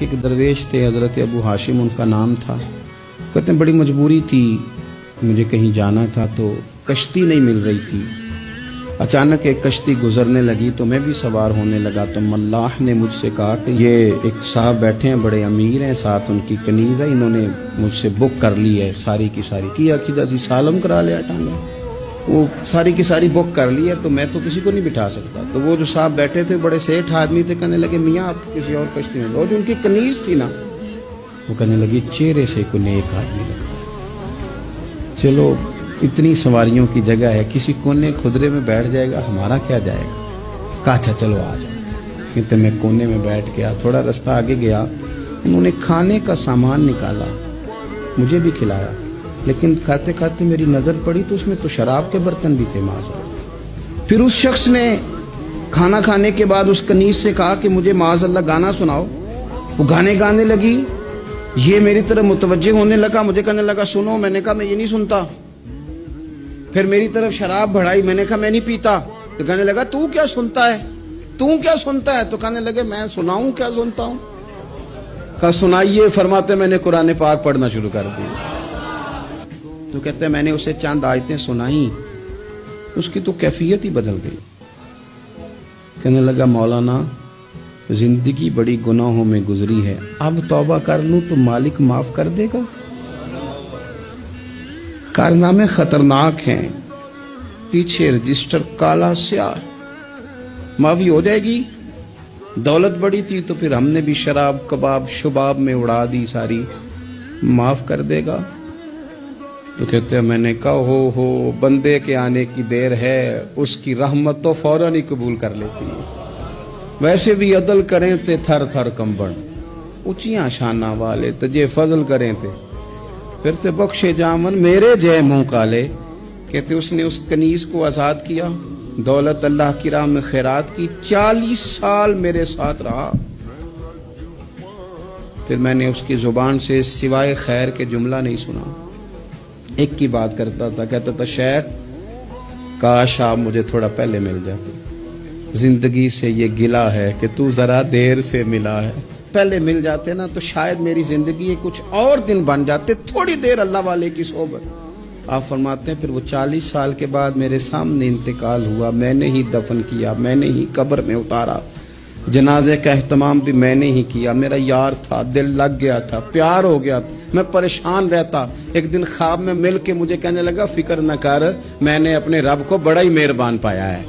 کہ ایک درویش تھے, حضرت ابو ہاشم ان کا نام تھا. کہتے ہیں بڑی مجبوری تھی, مجھے کہیں جانا تھا تو کشتی نہیں مل رہی تھی. اچانک ایک کشتی گزرنے لگی تو میں بھی سوار ہونے لگا تو ملاح نے مجھ سے کہا کہ یہ ایک صاحب بیٹھے ہیں, بڑے امیر ہیں, ساتھ ان کی کنیز ہے, انہوں نے مجھ سے بک کر لی ہے ساری کی ساری. کی عقیدہ سی سالم کرا لیا ٹانگا, وہ ساری کی ساری بک کر لی ہے تو میں تو کسی کو نہیں بٹھا سکتا. تو وہ جو صاحب بیٹھے تھے بڑے سیٹھ آدمی تھے, کہنے لگے میاں آپ کسی اور کشتی میں. اور جو ان کی کنیز تھی نا وہ کہنے لگی چہرے سے کوئی نیک آدمی لگتا ہے. چلو اتنی سواریوں کی جگہ ہے, کسی کونے خدرے میں بیٹھ جائے گا, ہمارا کیا جائے گا. کہا اچھا چلو آ جاؤ. کہتے میں کونے میں بیٹھ گیا, تھوڑا رستہ آگے گیا, انہوں نے کھانے کا سامان نکالا, مجھے بھی کھلایا, لیکن کھاتے کھاتے میری نظر پڑی تو اس میں تو شراب کے برتن بھی تھے معاذ. پھر اس شخص نے کھانا کھانے کے بعد اس کنیز سے کہا کہ مجھے معاذ اللہ گانا سناؤ. وہ گانے گانے لگی, یہ میری طرف متوجہ ہونے لگا, مجھے کہنے لگا سنو. میں نے کہا میں یہ نہیں سنتا. پھر میری طرف شراب بڑھائی, میں نے کہا میں نہیں پیتا. تو کہنے لگا تو کیا سنتا ہے, تو کیا سنتا ہے. تو کہنے لگے میں سناؤں کیا سنتا ہوں. کہا سنائیے. فرماتے میں نے قرآن پاک پڑھنا شروع کر دی. تو کہتے ہیں میں نے اسے چند آیتیں سنائیں, اس کی تو کیفیت ہی بدل گئی. کہنے لگا مولانا زندگی بڑی گناہوں میں گزری ہے, اب توبہ کر لوں تو مالک معاف کر دے گا. کارنامے خطرناک ہیں, پیچھے رجسٹر کالا سیاہ, معافی ہو جائے گی. دولت بڑی تھی تو پھر ہم نے بھی شراب کباب شباب میں اڑا دی ساری, معاف کر دے گا. تو کہتے ہیں میں نے کہا ہو بندے کے آنے کی دیر ہے, اس کی رحمت تو فوراً ہی قبول کر لیتی ہے. ویسے بھی عدل کریں تے تھر تھر کمبن, اونچیاں شانہ والے تجھے فضل کریں تے پھر تے بخشے جامن میرے جے منہ کالے. کہتے اس نے اس کنیز کو آزاد کیا, دولت اللہ کی راہ میں خیرات کی, 40 سال میرے ساتھ رہا. پھر میں نے اس کی زبان سے سوائے خیر کے جملہ نہیں سنا. ایک کی بات کرتا تھا, کہتا تھا شیخ کاش آپ مجھے تھوڑا پہلے مل جاتے, زندگی سے یہ گلہ ہے کہ تو ذرا دیر سے ملا ہے. پہلے مل جاتے نا تو شاید میری زندگی کچھ اور دن بن جاتے, تھوڑی دیر اللہ والے کی صحبت. آپ فرماتے ہیں پھر وہ 40 سال کے بعد میرے سامنے انتقال ہوا, میں نے ہی دفن کیا, میں نے ہی قبر میں اتارا, جنازے کا اہتمام بھی میں نے ہی کیا. میرا یار تھا, دل لگ گیا تھا, پیار ہو گیا, میں پریشان رہتا. ایک دن خواب میں مل کے مجھے کہنے لگا فکر نہ کر, میں نے اپنے رب کو بڑا ہی مہربان پایا ہے.